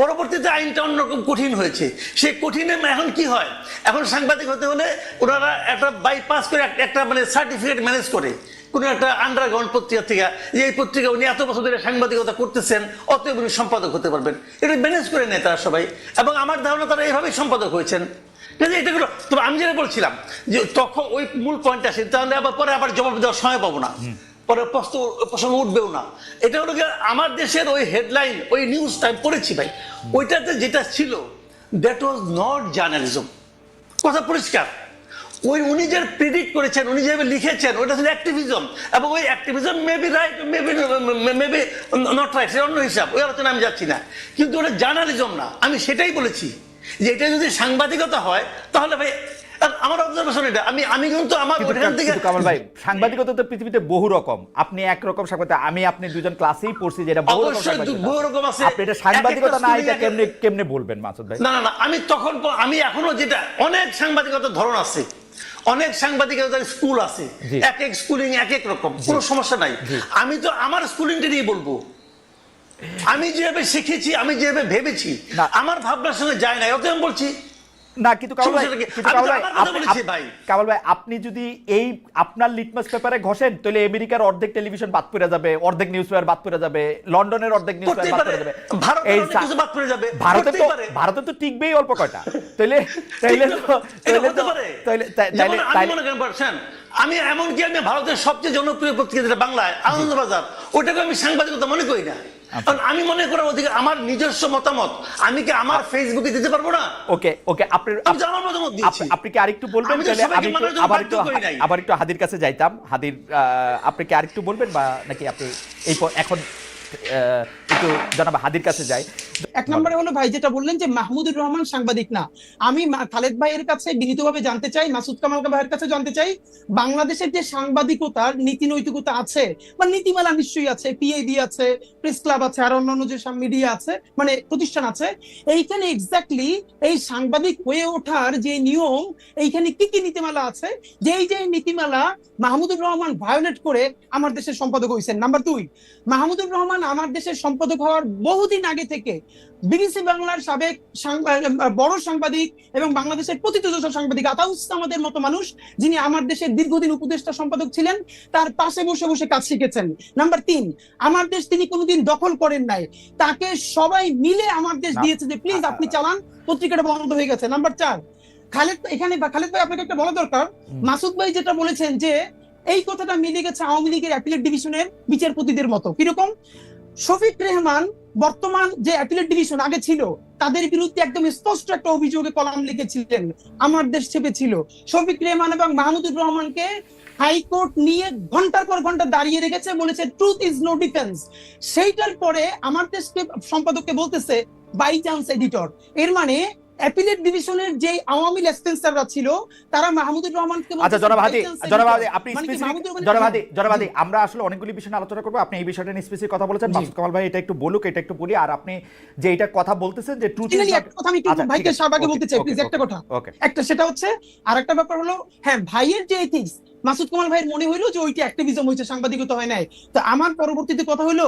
Speaker 3: পরবর্তীতে আইনটা অন্যরকম কঠিন হয়েছে। সেই কঠিনে এখন কি হয়, এখন সাংবাদিক হতে হলে ওনারা একটা বাইপাস করে একটা মানে সার্টিফিকেট ম্যানেজ করে কোনো একটা আন্ডারগ্রাউন্ড পত্রিকা থেকে, যে এই পত্রিকা উনি এত বছর ধরে সাংবাদিকতা করতেছেন, অতএব উনি সম্পাদক হতে পারবেন, এটা ম্যানেজ করে নেয় তারা সবাই। এবং আমার ধারণা তারা এইভাবেই সম্পাদক হয়েছেন। এটাগুলো তবে আমি যেটা বলছিলাম যে তখন ওই মূল পয়েন্ট আসে, তাহলে আবার পরে আবার জবাব দেওয়ার সময় পাবো না, পরে প্রসঙ্গ উঠবেও না। এটা হলো আমার দেশের ওই হেডলাইন, ওই নিউজটা আমি পড়েছি ভাই, ওইটাতে যেটা ছিল দ্যাট ওয়াজ নট জার্নালিজম, কথা পরিষ্কার। উনি যে প্রিডিক্ট করেছেন, উনি যেভাবে লিখেছেন, ওইটা ছিল অ্যাক্টিভিজম। এবং ওই activism maybe right, maybe not right, সেটা অন্য হিসাব, ওই আলোচনা আমি যাচ্ছি না। কিন্তু ওটা জার্নালিজম না, আমি সেটাই বলেছি যে এটা যদি সাংবাদিকতা হয় তাহলে ভাই আমার অবজারভেশন এটা। আমি কিন্তু আমার ওখান থেকে
Speaker 1: কামাল ভাই, সাংবাদিকতা তো পৃথিবীতে বহু রকম। আপনি একরকম সাংবাদিক, আমি আপনি দুজন ক্লাসেই পড়ছি যেটা বহু রকম সাংবাদিকতা।
Speaker 3: বহু রকম আছে।
Speaker 1: আপনি এটা সাংবাদিকতা না, এটা কেমনে বলবেন মাসুদ ভাই?
Speaker 3: না, আমি এখনো যেটা, অনেক সাংবাদিকতার ধরন আছে, অনেক সাংবাদিকতার স্কুল আছে, এক এক স্কুলিং এক এক রকম, কোনো সমস্যা নাই। আমি তো আমার স্কুলিংটা নিয়ে বলবো, আমি যেভাবে শিখেছি, আমি যেভাবে ভেবেছি, আমার ভাবনার সঙ্গে যায় না, অতএব আমি বলছি
Speaker 1: না। কিন্তু কামাল ভাই, আপনি যদি এই আপনার লিটমাস পেপারে ঘষেন, তাহলে আমেরিকার অর্ধেক টেলিভিশন বাদ পড়ে যাবে, অর্ধেক নিউজ পেপার বাদ পড়ে যাবে, লন্ডনের অর্ধেক নিউজ পেপার বাদ পড়ে যাবে, ভারতে তো টিকবেই অল্প কয়টা।
Speaker 3: আমি এমনকি আমি ভারতের সবচেয়ে জনপ্রিয় পত্রিকা যেটা বাংলায়, আনন্দবাজার, ওটাকে আমি সাংবাদিকতা মনে করি না। কারণ আমি মনে করার অধিকার, আমার নিজস্ব মতামত আমি কি আমার ফেসবুকে দিতে পারবো না?
Speaker 1: ওকে,
Speaker 3: আমার মতামত দিচ্ছি।
Speaker 1: আপনি কি আরেকটু বলবেন? আবার একটু হাদির কাছে যাইতাম। হাদির, আপনি কি আরেকটু বলবেন, বা নাকি আপনি এখন একটু জানাবো হাদির কাছে যাই?
Speaker 2: এক নম্বরে হলো ভাই যেটা বললেন যে মাহমুদুর রহমান সাংবাদিক না, আমি খালেদ ভাইয়ের কাছে বিনীতভাবে জানতে চাই, মাসুদ কামাল ভাইয়ের কাছে জানতে চাই, বাংলাদেশের যে সাংবাদিকতার নীতি নৈতিকতা আছে বা নীতিমালা নিশ্চয়ই আছে, পিআইবি আছে, প্রেস ক্লাব আছে, আর অন্যান্য যে মিডিয়া আছে, মানে প্রতিষ্ঠান আছে, এইখানে এক্স্যাক্টলি এই সাংবাদিক হয়ে ওঠার যে নিয়ম, এইখানে কি কি নীতিমালা আছে, যে নীতিমালা মাহমুদুর রহমান ভায়োলেট করে আমার দেশের সম্পাদক হয়েছেন। নাম্বার 2, মাহমুদুর রহমান আমার দেশের সম্পাদক হওয়ার বহুদিন আগে থেকে বিবিসি বাংলার সাবেক বড় সাংবাদিক এবং বাংলাদেশের প্রতিষ্ঠিত সাংবাদিক আতাউস আমাদের মতো মানুষ, যিনি আমার দেশের দীর্ঘদিন উপদেষ্টা সম্পাদক ছিলেন, তার পাশে বসে বসে কাজ শিখেছেন। নাম্বার 3, আমার দেশ তিনি কোনোদিন দখল করেন নাই, তাকে সবাই মিলে আমার দেশ দিয়েছে যে প্লিজ আপনি চালান, পত্রিকাটা বন্ধ হয়ে গেছে। নাম্বার 4, খালেদ ভাই আপনাকে একটা বলা দরকার, মাসুদ ভাই যেটা বলেছেন যে এই কথাটা মিলে গেছে আওয়ামী লীগের অ্যাপিলেট ডিভিশনের বিচারপতিদের মতো। কিরকম? শফিক রেহমান বর্তমান যে অ্যাপিলেট ডিভিশন আগে ছিল, তাদের বিরুদ্ধে একদম স্পষ্ট একটা অভিযোগে কলাম লিখেছিলেন, আমার দেশ ছেপেছিল। শফিক রেহমান এবং মাহমুদুর রহমানকে হাইকোর্ট নিয়ে ঘন্টার পর ঘন্টা দাঁড়িয়ে রেখেছে, বলেছে ট্রুথ ইজ নো ডিফেন্স। সেইটার পরে আমার দেশকে সম্পাদককে বলতেছে বাই চান্স এডিটর। এর মানে অ্যাপিলেট ডিভিশনের যে আওয়ামী লেসপেন্সাররা ছিল, তারা মাহমুদুর রহমানকে
Speaker 1: আচ্ছা জনাব হাদি, আমরা আসলে অনেকগুলি বিষয় আলোচনা করবো। আপনি এই বিষয়টা নিয়ে স্পেসিফিক কথা বলেছেন, মাসুদ কামাল ভাই এটা একটু বলুক, এটা একটু বলি। আর আপনি যে এটা কথা বলতেছেন যে ট্রুথ ইজ নট,
Speaker 2: কথা আমি একটু ভাইকে শাহবাগে বলতে চাই প্লিজ, একটা কথা। একটা সেটা হচ্ছে, আর একটা ব্যাপার হলো, হ্যাঁ ভাইয়ের যে এথিক্স, মাসুদ কামাল ভাইয়ের মনে হইলো যে ওইটা অ্যাক্টিভিজম হয়েছে, সাংবাদিকতা হয় নাই। তো আমার পরবর্তীতে কথা হলো,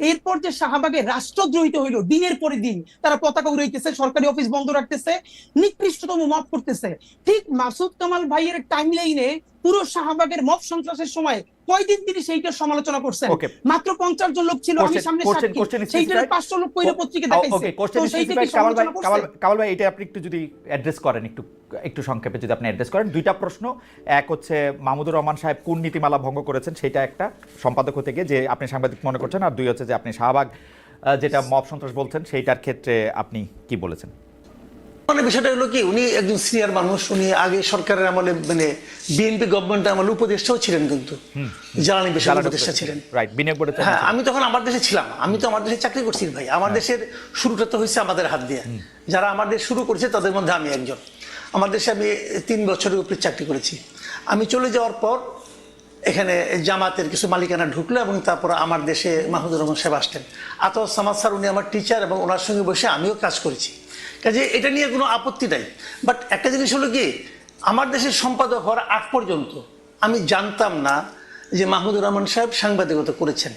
Speaker 2: এরপর যে শাহবাগে রাষ্ট্রদ্রোহিত হইলো, দিনের পরে দিন তারা পতাকা উড়াইতেছে, সরকারি অফিস বন্ধ রাখতেছে, নিকৃষ্টতম মব করতেছে। ঠিক মাসুদ কামাল ভাইয়ের টাইমলাইনে পুরো শাহবাগের মব সন্ত্রাসের সময় কয়দিন তিনি সেইটার সমালোচনা করছেন?
Speaker 1: Okay.
Speaker 2: মাত্র 50 জন লোক ছিল, আমি সামনে সাক্ষী, সেইটার 500 লোক কইরে পত্রিকা দেখাইছে।
Speaker 1: ওকে, কোশ্চেন স্পেসিফাইড কামাল ভাই এটা আপনি একটু যদি অ্যাড্রেস করেন, একটু সংক্ষেপে যদি আপনি অ্যাড্রেস করেন। দুইটা প্রশ্ন, এক হচ্ছে মাহমুদুর রহমান সাহেব কোন নীতিমালা ভঙ্গ করেছেন সেটা একটা সম্পাদক হতে গিয়ে যে আপনি সাংবাদিক মনে করছেন, আর দুই হচ্ছে যে আপনি শাহবাগ যেটা মব সন্ত্রাস বলছেন সেইটার ক্ষেত্রে আপনি কি বলেছেন?
Speaker 3: মানে বিষয়টা হলো কি, উনি একজন সিনিয়র মানুষ, উনি আগে সরকারের আমলে মানে বিএনপি গভর্নমেন্টের আমলে উপদেষ্টাও ছিলেন, কিন্তু জ্বালানি বিষয়ে উপদেষ্টা ছিলেন।
Speaker 1: রাইট, বিনিয়োগ বোর্ডে।
Speaker 3: হ্যাঁ, আমি তখন আমার দেশে ছিলাম, আমি তো আমার দেশে চাকরি করছি ভাই। আমার দেশের শুরুটা তো হয়েছে আমাদের হাত দিয়ে। যারা আমার দেশ শুরু করেছে তাদের মধ্যে আমি একজন। আমার দেশে আমি 3 বছরের উপরে চাকরি করেছি। আমি চলে যাওয়ার পর এখানে জামাতের কিছু মালিকানা ঢুকলো এবং তারপর আমার দেশে মাহমুদুর রহমান সাহেব আসতেন। আতর সামাদ স্যার, উনি আমার টিচার এবং ওনার সঙ্গে বসে আমিও কাজ করেছি, কাজে এটা নিয়ে কোনো আপত্তি নাই। বাট একটা জিনিস হলো কি, আমার দেশের সম্পাদক হওয়ার আগ পর্যন্ত আমি জানতাম না যে মাহমুদুর রহমান সাহেব সাংবাদিকতা করেছেন।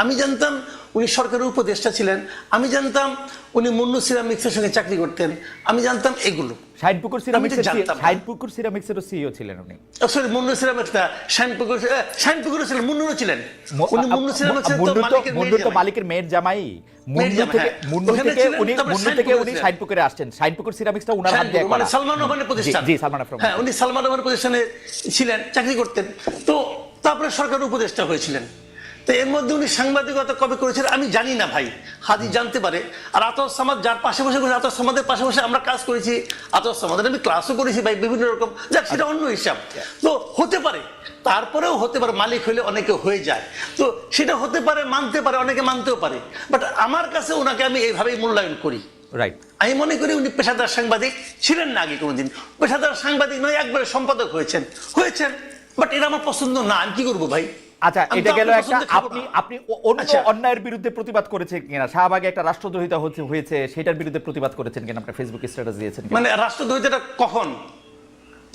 Speaker 3: আমি জানতাম উনি সরকারের উপদেষ্টা ছিলেন, আমি জানতাম উনি মুন্নু সিরামিক্সের সঙ্গে চাকরি করতেন, আমি জানতাম এগুলো।
Speaker 1: শাহিনপুকুর সিরামিক্সেরও সিইও ছিলেন উনি।
Speaker 3: সরি, মুন্নু সিরামিক্স না, শাহিনপুকুর ছিলেন, মুন্নুরও ছিলেন। উনি মুন্নু সিরামিক্সের তো
Speaker 1: মালিকের মেয়ের জামাই। মুন্নু থেকে উনি শাহিনপুকুরে আসছেন। শাহিনপুকুর সিরামিক্সটা উনার হাত দিয়ে করা।
Speaker 3: মানে সালমান রহমানের প্রতিষ্ঠান।
Speaker 1: জি, সালমান রহমান।
Speaker 3: হ্যাঁ, উনি সালমান রহমানের প্রতিষ্ঠানে ছিলেন, চাকরি করতেন। তো তারপরে সরকারের উপদেষ্টা হয়েছিলেন। তো এর মধ্যে উনি সাংবাদিকতা কবে করেছিলেন আমি জানি না ভাই, হাদি জানতে পারে। আর আতর সামাদ যার পাশে বসে করেছে, আতর সামাদের পাশে বসে আমরা কাজ করেছি, আতর সামাদের আমি ক্লাসও করেছি ভাই, বিভিন্ন রকম, যাক সেটা অন্য হিসাব। তো হতে পারে, তারপরেও হতে পারে, মালিক হলে অনেকে হয়ে যায়, তো সেটা হতে পারে, মানতে পারে, অনেকে মানতেও পারে। বাট আমার কাছে ওনাকে আমি এইভাবেই মূল্যায়ন করি।
Speaker 1: রাইট,
Speaker 3: আমি মনে করি উনি পেশাদার সাংবাদিক ছিলেন না আগে কোনোদিন। পেশাদার সাংবাদিক নয়, একবারে সম্পাদক হয়েছেন। বাট এটা আমার পছন্দ না, আমি কি করবো ভাই?
Speaker 1: আচ্ছা, এটা গেল একটা। আপনি অন্য অন্যায়ের বিরুদ্ধে প্রতিবাদ করেছেন কিনা? শাহবাগে একটা রাষ্ট্রদ্রোহিতা হয়েছে, সেটার বিরুদ্ধে প্রতিবাদ করেছেন কিনা? আপনার ফেসবুক স্ট্যাটাস দিয়েছেন।
Speaker 3: মানে রাষ্ট্রদ্রোহিতাটা কখন?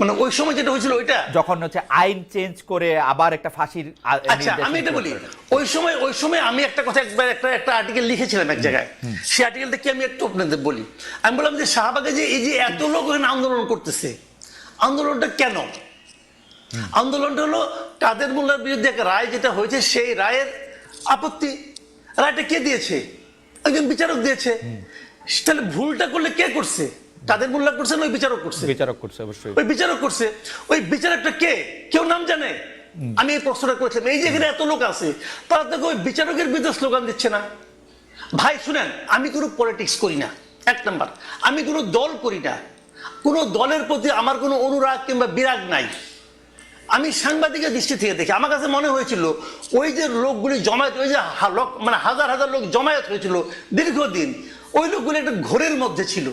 Speaker 3: মানে ওই সময় যেটা হয়েছিল ওইটা,
Speaker 1: যখন হচ্ছে আইন চেঞ্জ করে আবার একটা ফাঁসির।
Speaker 3: আচ্ছা, আমি এটা বলি, ওই সময় আমি একটা কথা একটা আর্টিকেল লিখেছিলাম এক জায়গায়। সেই আর্টিকেলটা কি আমি একটু আপনাদের বলি। আমি বললাম যে শাহবাগে যে এই যে এত লোক ওখানে আন্দোলন করতেছে, আন্দোলনটা কেন? আন্দোলনটা হলো কাদের মোল্লার বিরুদ্ধে একটা রায় যেটা হয়েছে, সেই রায়ের আপত্তি। রায়টা কে দিয়েছে? একজন বিচারক দিয়েছে। তাহলে ভুলটা করলে কে করছে? কাদের মোল্লা করছে না ওই বিচারক করছে?
Speaker 1: অবশ্যই
Speaker 3: ওই বিচারক করছে। ওই বিচারকটা কে? কেউ নাম জানে? আমি এই প্রশ্নটা করেছিলাম। এই যে এখানে এত লোক আছে, তারা তো ওই বিচারকের বিরুদ্ধে স্লোগান দিচ্ছে না। ভাই শুনেন, আমি কোনো পলিটিক্স করি না, 1 নাম্বার। আমি কোনো দল করি না, কোনো দলের প্রতি আমার কোনো অনুরাগ কিংবা বিরাগ নাই। আমি সাংবাদিকের দৃষ্টি থেকে দেখি, আমার কাছে মনে হয়েছিল ওই যে লোকগুলি জমায়েত, ওই যে মানে হাজার হাজার লোক জমায়েত হয়েছিল দীর্ঘদিন, ওই লোকগুলো একটা ঘোরের মধ্যে ছিল।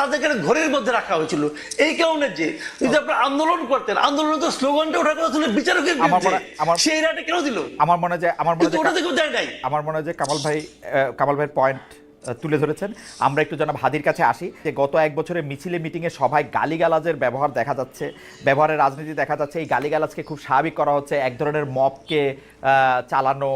Speaker 3: তাদেরকে ঘোরের মধ্যে রাখা হয়েছিল। এই কারণে যে যদি আপনারা আন্দোলন করতেন, আন্দোলন তো স্লোগানটা ওঠা কথা ছিল বিচারকের বিরুদ্ধে, সেই রায়টা কেন দিল?
Speaker 1: আমার মনে হয় যে কামাল ভাইয়ের পয়েন্ট তুলে ধরেছেন। আমরা একটু জনাব হাদির কাছে আসি। যে গত 1 বছরে মিছিলে, মিটিংয়ে, সভায় গালিগালাজের ব্যবহার দেখা যাচ্ছে, ব্যবহারের রাজনীতি দেখা যাচ্ছে। এই গালিগালাজকে খুব স্বাভাবিক করা হচ্ছে, এক ধরনের মবকে চালানো,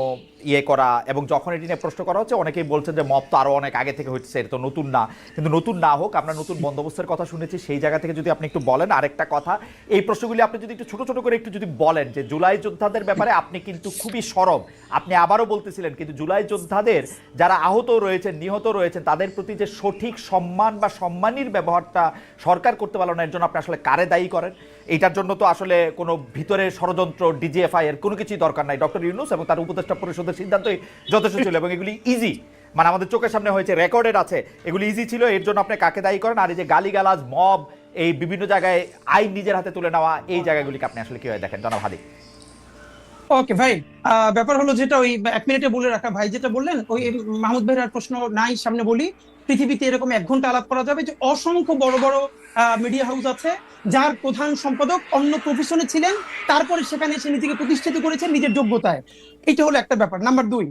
Speaker 1: করা। এবং যখন এটি নিয়ে প্রশ্ন করা হচ্ছে, অনেকেই বলছেন যে মব তো আরও অনেক আগে থেকে হচ্ছে, এটা তো নতুন না। কিন্তু নতুন না হোক, আমরা নতুন বন্দোবস্তের কথা শুনেছি, সেই জায়গা থেকে যদি আপনি একটু বলেন। আরেকটা কথা, এই প্রশ্নগুলি আপনি যদি একটু ছোট ছোট করে একটু যদি বলেন, যে জুলাই যোদ্ধাদের ব্যাপারে আপনি কিন্তু খুবই সরব, আপনি আবারও বলতেছিলেন, কিন্তু জুলাই যোদ্ধাদের যারা আহত রয়েছেন, নিহত রয়েছেন, তাদের প্রতি যে সঠিক সম্মান বা সম্মানীর ব্যবহারটা সরকার করতে পারল না, এর জন্য আপনি আসলে কারে দায়ী করেন? এইটার জন্য তো আসলে কোনো ভিতরে ষড়যন্ত্র, ডিজিএফআই এর কোনো কিছুই দরকার নাই। ডক্টর ইউনূস এবং তার উপদেষ্টা পরিষদের সিদ্ধান্তই যথেষ্ট ছিল, এবং এগুলি ইজি, মানে আমাদের চোখের সামনে হয়েছে, রেকর্ডেড আছে, এগুলি ইজি ছিল। এর জন্য আপনি কাকে দায়ী করেন? আর এই যে গালিগালাজ, মব, এই বিভিন্ন জায়গায় আইন নিজের হাতে তুলে নেওয়া, এই জায়গাগুলিকে আপনি আসলে কিভাবে দেখেন, জনাব হাদি?
Speaker 2: ওকে ভাই, ব্যাপার হলো যেটা ওই 1 মিনিটে বলে রাখা, ভাই যেটা বললেন, ওই মাহমুদ ভাইয়ের আর প্রশ্ন নাই, সামনে বলি। পৃথিবীতে এরকম 1 ঘন্টা আলাপ করা যাবে যে অসংখ্য বড় বড় মিডিয়া হাউস আছে যার প্রধান সম্পাদক অন্য প্রফেশনে ছিলেন, তারপরে সেখানে এসে নিজেকে প্রতিষ্ঠিত করেছেন নিজের যোগ্যতায়। এটা হলো একটা ব্যাপার। নাম্বার 2,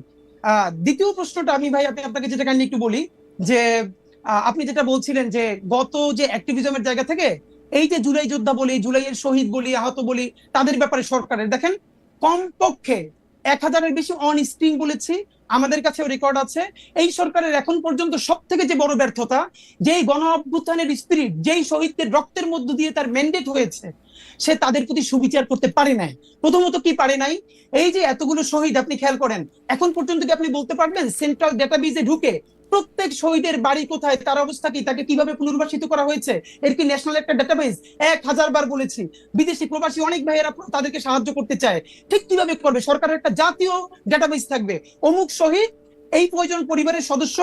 Speaker 2: দ্বিতীয় প্রশ্নটা আমি ভাই আপনাকে যেটা কাইন্ডলি একটু বলি, যে আপনি যেটা বলছিলেন যে গত যে অ্যাক্টিভিজমের জায়গা থেকে এই যে জুলাই যোদ্ধা বলি, জুলাইয়ের শহীদ বলি, আহত বলি, তাদের ব্যাপারে সরকারের দেখেন কমপক্ষে 1000-এর বেশি অন স্ক্রিন বলেছি, আমাদের কাছে রেকর্ড আছে। এই সরকারের এখন পর্যন্ত সব থেকে যে বড় ব্যর্থতা, যেই গণ অভ্যুত্থানের স্পিরিট, যেই শহীদদের রক্তের মধ্য দিয়ে তার ম্যান্ডেট হয়েছে, সে তাদের প্রতি সুবিচার করতে পারে নাই। প্রথমত কি পারে নাই, এই যে এতগুলো শহীদ আপনি খেয়াল করেন, এখন পর্যন্ত কি আপনি বলতে পারবেন সেন্ট্রাল ডেটাবেজে ঢুকে প্রত্যেক শহীদের বাড়ি কোথায়, তার অবস্থা কি, তাকে কিভাবে পুনর্বাসিত করা হয়েছে, এর কি ন্যাশনাল একটা ডেটাবেজ? 1000 বার বলেছি, বিদেশি প্রবাসী অনেক ভাইয়েরা তাদেরকে সাহায্য করতে চায়, ঠিক কিভাবে করবে? সরকারের একটা জাতীয় ডেটাবেজ থাকবে, অমুক শহীদ এই কয়জন পরিবারের সদস্য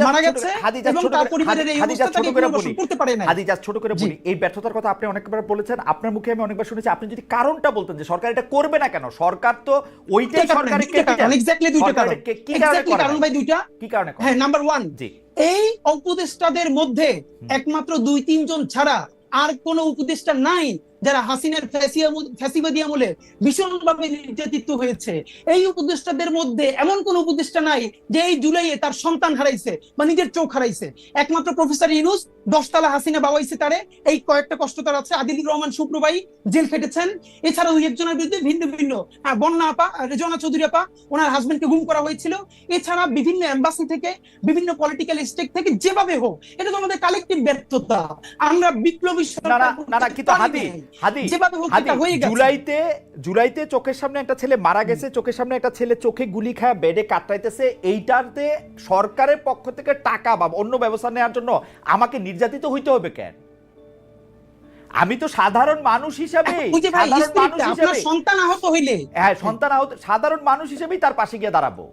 Speaker 2: মারা গেছে এবং তার পরিবারের এই অবস্থাটাকে পুনর্বাসন করতে পারে না।
Speaker 1: হাদি জাস্ট ছোট করে বলি, এই ব্যর্থতার কথা আপনি অনেকবার বলেছেন, আপনার মুখে আমি অনেকবার শুনেছি। আপনি যদি কারণটা বলতেন যে সরকার এটা করবে না কেন, সরকার তো ওইটাই সরকারের
Speaker 2: এক্স্যাক্টলি দুইটা কারণ।
Speaker 1: কি কারণে করে?
Speaker 2: কারণ ভাই দুইটা।
Speaker 1: কি কারণে করে?
Speaker 2: হ্যাঁ, নাম্বার 1,
Speaker 1: জি,
Speaker 2: এই উপদেষ্টাদের মধ্যে একমাত্র 2-3 জন ছাড়া আর কোন উপদেষ্টা নাই যারা হাসিনার ফ্যাসিবাদী আমলে ভীষণভাবে নির্যাতিত হয়েছে। এই উপদেষ্টাদের মধ্যে এমন কোন উপদেষ্টা নাই যে এই জুলাইয়ে তার সন্তান হারাইছে বা নিজের চোখ হারাইছে। একমাত্র প্রফেসর ইউনূস 10 তলা হাসিনা বাবাইছে তারে, এই কয়েকটা কষ্ট তার আছে। আদিলুর রহমান শুক্রবাই জেল খেটেছেন। এছাড়া 2-1 জনের বিরুদ্ধে ভিন্ন ভিন্ন, বন্যা আপা, রেজওয়ানা চৌধুরী আপা, ওনার হাজবেন্ডকে গুম করা হয়েছিল। এছাড়া বিভিন্ন এম্বাসি থেকে, বিভিন্ন পলিটিক্যাল স্টেক থেকে, যেভাবে হোক, এটা তো আমাদের কালেকটিভ ব্যর্থতা। আমরা বিপ্লবী
Speaker 1: জুলাইতে চোখের সামনে একটা ছেলে মারা গেছে, চোখের সামনে একটা ছেলে চোখে গুলি খায় বেডে কাটাইতেছে, এইটাতে সরকারের পক্ষ থেকে টাকা বা অন্য ব্যবস্থা নেওয়ার জন্য আমাকে নির্যাতিত হইতে হবে কেন? আমি তো সাধারণ মানুষ হিসেবে,
Speaker 2: সন্তান আহত হইলে,
Speaker 1: হ্যাঁ সন্তান আহত, সাধারণ মানুষ হিসেবেই তার পাশে গিয়ে দাঁড়াবো,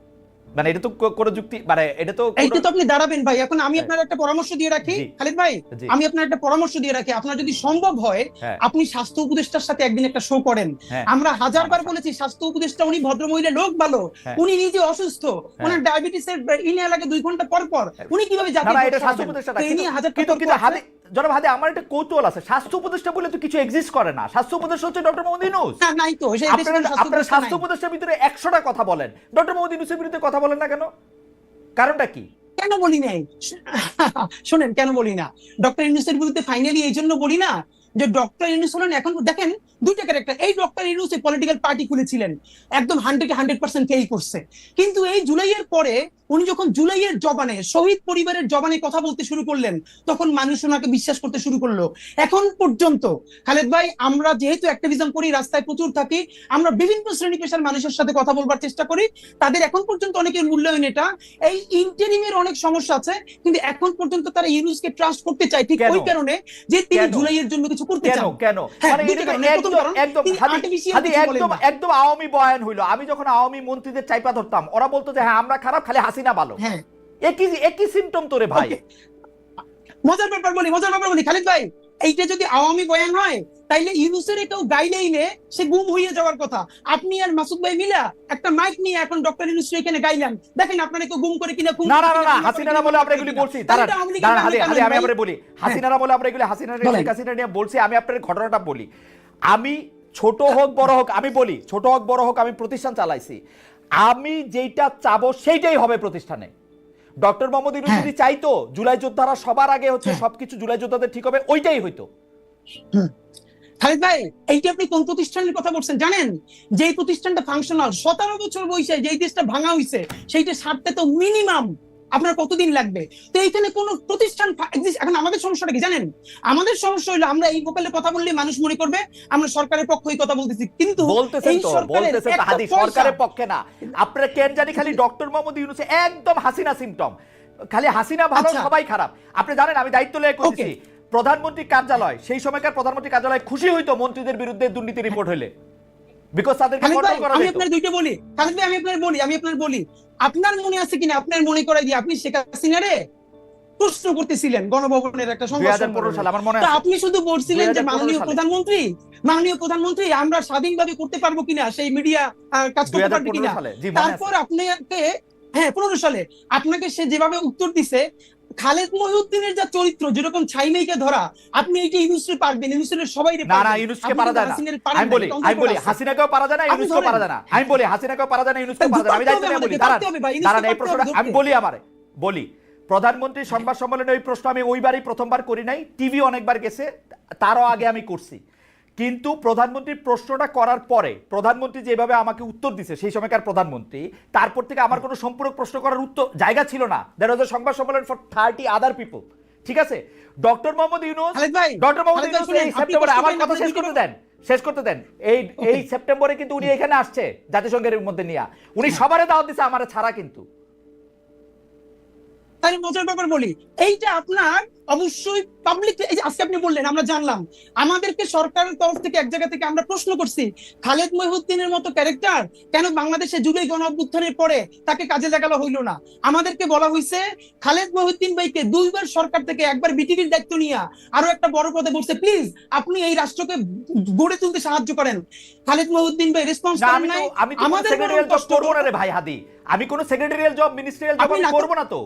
Speaker 1: মানে এটা তো কোনো যুক্তি, মানে এটা তো
Speaker 2: এইটা তো আপনি দাঁড়াবেন ভাই। এখন আমি আপনার একটা পরামর্শ দিয়ে রাখি খালিদ ভাই, আমি আপনার একটা পরামর্শ দিয়ে রাখি, আপনার যদি সম্ভব হয় আপনি স্বাস্থ্য উপদেষ্টার সাথে একদিন একটা শো করেন। আমরা 1000 বার বলেছি স্বাস্থ্য উপদেষ্টা উনি ভদ্রমহিলা, লোক ভালো, উনি নিজে অসুস্থ, ওনার ডায়াবেটিসের ইনে লাগে 2 ঘন্টা পর পর, উনি কিভাবে জানেন?
Speaker 1: না এটা স্বাস্থ্য উপদেষ্টা না, কিন্তু হাতে জনাব হাতে আমার একটা কৌতূহল আছে, স্বাস্থ্য উপদেষ্টা বলে তো কিছু এক্সিস্ট করে না। স্বাস্থ্য উপদেষ্টা হচ্ছে ডক্টর মোহাম্মদ ইউনূস।
Speaker 2: না, নাই তো।
Speaker 1: আপনারা স্বাস্থ্য উপদেষ্টার ভিতরে 100টা কথা বলেন, ডক্টর মোহাম্মদ ইউনূসের বিরুদ্ধে কথা বলেন না কেন? কারণটা কি?
Speaker 2: কেন বলি নাই শোনেন, কেন বলি না? ডক্টর ইউনূসের বিরুদ্ধে ফাইনালি এই জন্য বলি না যে ডক্টর ইউনূস হলেন, এখন দেখেন দুইটা ক্যারেক্টার। এই ডক্টর ইউনূস পলিটিক্যাল পার্টি খুলেছিলেন, একদম 100% ফেল করছে। কিন্তু এই জুলাইয়ের পরে উনি যখন জুলাইয়ের জবানে, শহীদ পরিবারের জবানে কথা বলতে শুরু করলেন, তখন মানুষ ওনাকে বিশ্বাস করতে শুরু করলো। এখন পর্যন্ত খালেদ ভাই, আমরা যেহেতু অ্যাক্টিভিজম করি, রাস্তায় প্রচুর থাকি, আমরা বিভিন্ন শ্রেণী পেশার মানুষের সাথে কথা বলবার চেষ্টা করি, তাদের এখন পর্যন্ত অনেকের মূল্যায়ন এটা। এই ইন্টারিমের অনেক সমস্যা আছে, কিন্তু এখন পর্যন্ত তারা ইউনূসকে ট্রাস্ট করতে চায় ঠিক ওই কারণে যে তিনি জুলাইয়ের জন্য কিছু করতে চান।
Speaker 1: কেন একদম আওয়ামী বয়ান হইলো, আমি যখন আওয়ামী মন্ত্রীদের চাইপা ধরতাম, ওরা বলতো যে হ্যাঁ আমরা খারাপ, খালি হাসিনা ভালো।
Speaker 2: হ্যাঁ,
Speaker 1: একই সিম্পটম তোরে ভাই।
Speaker 2: মজার ব্যাপার বলি খালিদ ভাই, এইটা যদি আওয়ামী বয়ান হয় তাইলে ইউনূসের এটাও গাইলেইনে সে গুম হয়ে যাওয়ার কথা। আপনি আর মাসুদ ভাই মিলা একটা মাইক নিয়ে এখন ডক্টর ইউনূস এখানে গাইলেন, দেখেন আপনারা কেউ গুম করে কিনা।
Speaker 1: না হাসিনারা বলে আমরা এগুলি বলছি, আমি আবার বলি, হাসিনারা বলে আমরা এগুলি, হাসিনা নিয়ে বলছি। আমি আপনার ঘটনাটা বলি, আমি ছোট হোক বড় হোক, আমি বলি ছোট হোক বড় হোক, আমি প্রতিষ্ঠান চালাইছি, আমি যেটা চাবো সেইটাই হবে প্রতিষ্ঠানে। ডক্টর মোহাম্মদ ইউনূস যদি চাইতো জুলাই যোদ্ধারা সবার আগে হচ্ছে সবকিছু জুলাই যোদ্ধাদের ঠিক হবে, ওইটাই হইতো।
Speaker 2: খালিদ ভাই, এইটা আপনি কোন প্রতিষ্ঠানের কথা বলছেন জানেন? যে প্রতিষ্ঠানটা ফাংশনাল, 17 বছর বয়সে যেই দেশটা ভাঙা হইছে, সেইটা সারতে তো মিনিমাম আপনার কতদিন লাগবে? তো এইখানে কোন প্রতিষ্ঠান এখন আমাদের সমস্যাটা কি জানেন? আমাদের সমস্যা হলো আমরা এই গোপালের কথা বললে মানুষ মনে করবে আমরা সরকারের পক্ষেই কথা বলতেছি, কিন্তু
Speaker 1: সরকারের পক্ষে না। আপনারা কেন জানি খালি ডক্টর মোহাম্মদ ইউনূস একদম হাসিনা সিম্পটম, খালি হাসিনা ভালো সবাই খারাপ। আপনি জানেন আমি দায়িত্ব লয়ে করছি, প্রধানমন্ত্রী কার্যালয়, সেই সময়কার প্রধানমন্ত্রী কার্যালয় খুশি হইতো মন্ত্রীদের বিরুদ্ধে দুর্নীতি রিপোর্ট হলে, বিকজ তাদেরকে কন্ট্রোল করা যেত।
Speaker 2: আমি আপনার দুইটা বলি খালিদ ভাই, আমি আপনার বলি, আপনার মনে আছে কিনা, আপনার মনে করাই দিয়ে, আপনি শেখ হাসিনারে প্রশ্ন করতেছিলেন গণভবনের একটা সংবাদ সম্মেলনে, আমার মনে আছে। আপনি শুধু বলছিলেন যে মাননীয় প্রধানমন্ত্রী আমরা স্বাধীনভাবে করতে পারবো কিনা, সেই মিডিয়া কাজ করতে পারবে কিনা। তারপর আপনাকে 15 সালে আপনাকে সে যেভাবে উত্তর দিছে, খালেদ মহিউদ্দিনের যা চরিত্র, যেরকম ছাইমেইকে ধরা, আপনি এইটা ইউনূসকে পারবেন, ইউনূসের সবাই
Speaker 1: না ইউনূসকে পারা যায় না। আমি বলি হাসিনাকেও পারা যায় না, ইউনূসকেও পারা যায় না। আমি বলি হাসিনাকেও পারা যায় না, ইউনূসকেও পারা যায় না। আমি দায়িত্ব নিয়ে বলি, দাঁড়ান এই প্রশ্নটা আমি বলি প্রধানমন্ত্রী সংবাদ সম্মেলনে ওই প্রশ্ন আমি ওইবারই প্রথমবার করি নাই, টিভি অনেকবার গেছে, তারও আগে আমি করছি। কিন্তু প্রধানমন্ত্রীর প্রশ্নটা করার পরে প্রধানমন্ত্রী যেভাবে আমাকে উত্তর দিছে সেই সময়কার প্রধানমন্ত্রী, তারপর থেকে আমার কোনো সম্পূরক প্রশ্ন করার উত্তর জায়গা ছিল না। দেয়ার ওয়াজ আ সংবাদ সম্মেলন ফর 30 আদার পিপল। ঠিক আছে, ডক্টর মোহাম্মদ ইউনূস এই সেপ্টেম্বরে আমার কথা শেষ করতে দেন। এই সেপ্টেম্বরে কিন্তু উনি এখানে আসছে জাতিসংঘের মধ্যে নিয়ে, উনি সবারে দাওয়াত দিছে আমার ছাড়া। কিন্তু
Speaker 2: তাই মজার ব্যাপার বলি, এইটা আপনার অবশ্যই পাবলিক, এই যে আজকে আপনি বললেন আমরা জানলাম, আমাদেরকে সরকারের তরফ থেকে এক জায়গা থেকে আমরা প্রশ্ন করছি খালেদ মহিউদ্দিনের মতো ক্যারেক্টার কেন বাংলাদেশে জুলাই গণ অভ্যুত্থানের পরে তাকে কাজে লাগানো হইলো না। আমাদেরকে বলা হয়েছে খালেদ মহিউদ্দিন ভাইকে 2 বার সরকার থেকে, একবার বিটিভির দায়িত্ব নিয়ে আরো একটা বড় পদে বসে, প্লিজ আপনি এই রাষ্ট্রকে গড়ে তুলতে সাহায্য করেন। খালেদ মহিউদ্দিন ভাই রেসপন্স করেন নাই।
Speaker 1: আমাদের সেক্রেটারিয়াল জব করব না রে ভাই হাদি, আমি কোন সেক্রেটারিয়াল জব মিনিস্ট্রিয়াল জব করব না। তো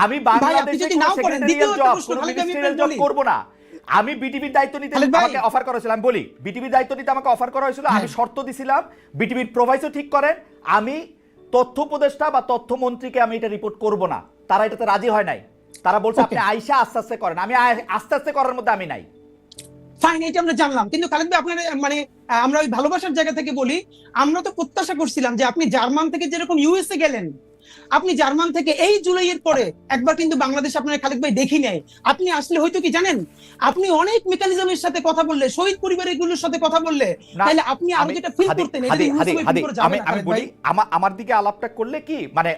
Speaker 1: আমি বাংলাদেশে কোনো সেক্রেটারিয়াল জব, কোনো মিনিস্ট্রিয়াল জব করব না। আমি বিটিভির দায়িত্ব নিতে আমাকে অফার করা হয়েছিল, আমি বলি বিটিভির দায়িত্ব নিতে আমাকে অফার করা হয়েছিল, আমি শর্ত দিছিলাম বিটিভির প্রোভাইসও ঠিক করেন, আমি তথ্য উপদেষ্টা বা তথ্যমন্ত্রীকে আমি এটা রিপোর্ট করব না। তারা এটাতে রাজি হয় নাই, তারা বলছে আপনি আইসা আস্তে আস্তে করেন। আমি আস্তে আস্তে করার মধ্যে আমি নাই।
Speaker 2: ফাইন, এটা আমরা জানলাম। কিন্তু খালেদ ভাই আপনার মানে আমরা ওই ভালোবাসার জায়গা থেকে বলি, আমরা তো প্রত্যাশা করছিলাম যে আপনি জার্মান থেকে যেরকম ইউএসএ গেলেন, আপনি জার্মান থেকে এই জুলাইয়ের পরে একবার কিন্তু বাংলাদেশ আপনার খালেদ ভাই দেখি নাই। আপনি আসলে হয়তো কি জানেন, আপনি অনেক মেকানিজমের সাথে কথা বললে, শহীদ পরিবারগুলোর সাথে কথা বললে, তাহলে আপনি আরো যেটা ফিল করতেন।
Speaker 1: আমি বলি আমার দিকে আলাপটা করলে কি মানে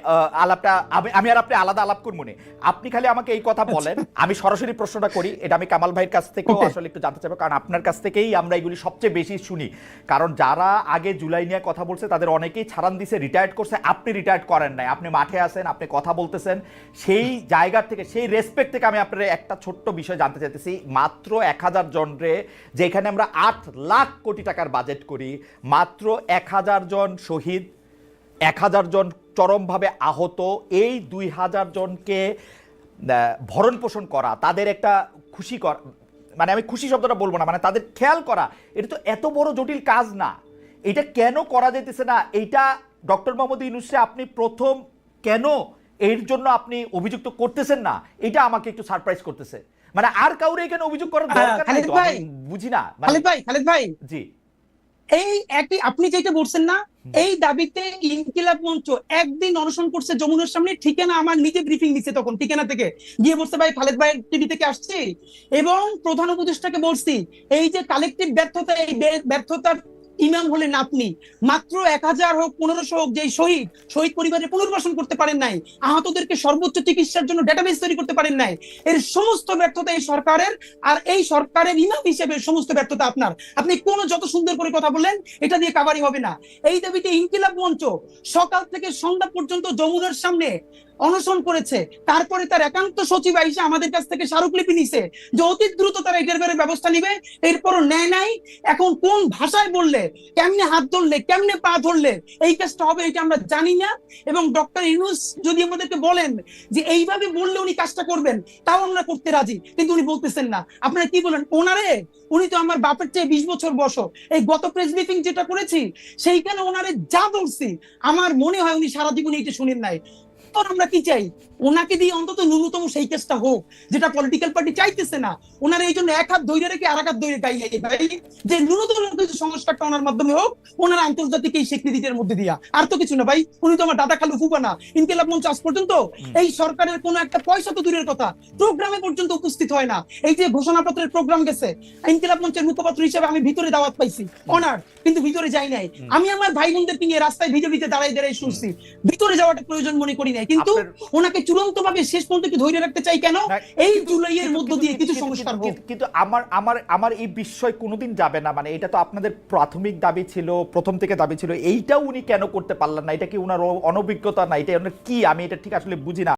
Speaker 1: আলাপটা আমি আর আপনি আলাদা আলাপ করবো না। আপনি খালি আমাকে এই কথা বলেন, আমি সরাসরি প্রশ্নটা করি। এটা আমি কামাল ভাইয়ের কাছ থেকেও আসলে একটু জানতে চাইবো, কারণ আপনার কাছ থেকেই আমরা এগুলি সবচেয়ে বেশি শুনি। কারণ যারা আগে জুলাই নিয়ে কথা বলছে তাদের অনেকেই ছাড়ান দিছে, রিটায়ার্ড করছে। আপনি রিটায়ার্ড করেন নাই, আপনি মাঠে আছেন, আপনি কথা বলতেছেন। সেই জায়গা থেকে, সেই রেসপেক্ট থেকে আমি আপনার একটা ছোট্ট বিষয় জানতে চাইতেছি। মাত্র 1000 জন রে, যেখানে আমরা 8 লাখ কোটি টাকার বাজেট করি, মাত্র 1000 জন শহীদ, 1000 জন চরমভাবে আহত, এই 2000 জনকে ভরণ পোষণ করা, তাদের একটা খুশি করা, মানে আমি খুশি শব্দটা বলবো না, মানে তাদের খেয়াল করা, এটা তো এত বড় জটিল কাজ না। এটা কেন করা যেতেছে না? এইটা ডক্টর মোহাম্মদ ইউনূসকে আপনি প্রথম কেন এর জন্য আপনি অভিযুক্ত করতেছেন না, এটা আমাকে একটু সারপ্রাইজ করতেছে। মানে আর কাউরে এখানে অভিযোগ করার দরকার নাই তো, আমি বুঝি না।
Speaker 2: খালেদ ভাই
Speaker 1: জি,
Speaker 2: এই একই আপনি যেটা বলছেন না, এই দাবিতে ইনকিলাব মঞ্চ একদিন অনশন করছে যমুনার সামনে। ঠিকানা আমার নিজে ব্রিফিং দিচ্ছে, তখন ঠিকানা থেকে গিয়ে বলছে ভাই খালেদ ভাই টিভি থেকে আসছে, এবং প্রধান উপদেষ্টাকে বলছি এই যে কালেকটিভ ব্যর্থতা, এই ব্যর্থতার ইমাম হলেন আপনি। মাত্র 1000 হোক 1500 হোক, যে শহীদ পরিবারের পুনর্বাসন করতে পারেন নাই, আহতদেরকে সর্বোচ্চ চিকিৎসার জন্য ডেটাবেস তৈরি করতে পারেন নাই, এর সমস্ত ব্যর্থতা এই সরকারের। আর এই সরকারের ইমাম হিসেবে সমস্ত ব্যর্থতা আপনার। আপনি কোন যত সুন্দর করে কথা বললেন, এটা দিয়ে কাভারি হবে না। এই দাবিতে ইনকিলাব মঞ্চ সকাল থেকে সন্ধ্যা পর্যন্ত যমুনার সামনে অনশন করেছে। তারপরে তার একান্ত সচিব আইসা আমাদের কাছ থেকে স্মারকলিপি নিছে যে অতি দ্রুত তারা এটার ব্যাপারে ব্যবস্থা নিবে। এরপরও নেয় নাই। এখন কোন ভাষায় বললে, কেমনে হাত ধরলে, কেমনে পা ধরলে এই কাজটা হবে, এটা আমরা জানি না। এবং ডক্টর ইউনূস যদি আমাদেরকে বলেন যে এইভাবে বললে উনি কাজটা করবেন, তাও আমরা করতে রাজি, কিন্তু উনি বলতেছেন না। আপনারা কি বলেন ওনারে? উনি তো আমার বাপের চেয়ে 20 বছর বয়স। এই গত প্রেস ব্রিফিং যেটা করেছি, সেইখানে ওনারে যা বলছি, আমার মনে হয় উনি সারা জীবন এটা শুনেন নাই। আমরা কি চাই, ওনাকে দিয়ে অন্তত ন্যূনতম সেই কেসটা হোক, যেটা পলিটিক্যাল পার্টি চাইতেছে না। ওনার এই জন্য এক হাত ধরে রেখে আর এক হাত ধরে গাইলে যে ন্যূনতম কিছু সংস্কারটা ওনার মাধ্যমে হোক, ওনার আন্তর্জাতিক এই স্বীকৃতির মধ্যে দিয়া। আর তো কিছু না ভাই, উনি তো আমার দাদা খালু ফুফা না। ইনকিলাব মঞ্চ আজ পর্যন্ত এই সরকারের কোনো একটা পয়সা তো দূরের কথা, প্রোগ্রামে পর্যন্ত উপস্থিত হয় না। এই যে ঘোষণাপত্রের প্রোগ্রাম গেছে, ইনকিলাব মঞ্চের মুখপাত্র হিসেবে আমি ভিতরে দাওয়াত পাইছি, অনার, কিন্তু ভিতরে যাই নাই। আমি আমার ভাই বোনদেরকে নিয়ে রাস্তায় ভিজে ভিজে দাঁড়াই শুনছি, ভিতরে যাওয়াটা প্রয়োজন মনে করি নাই। কিন্তু ওনাকে চূড়ান্ত ভাবে শেষ পর্যন্ত কি ধরে রাখতে চাই কেন? এই জুলাইয়ের মধ্য দিয়ে কিছু সংস্কার হোক।
Speaker 1: কিন্তু আমার এই বিষয় কোনোদিন যাবে না। মানে এটা তো আপনাদের প্রাথমিক দাবি ছিল, প্রথম থেকে দাবি ছিল, এইটাও উনি কেন করতে পারলেন না? এটা কি উনার অনভিজ্ঞতা না? এটা কি, আমি এটা ঠিক আসলে বুঝি না।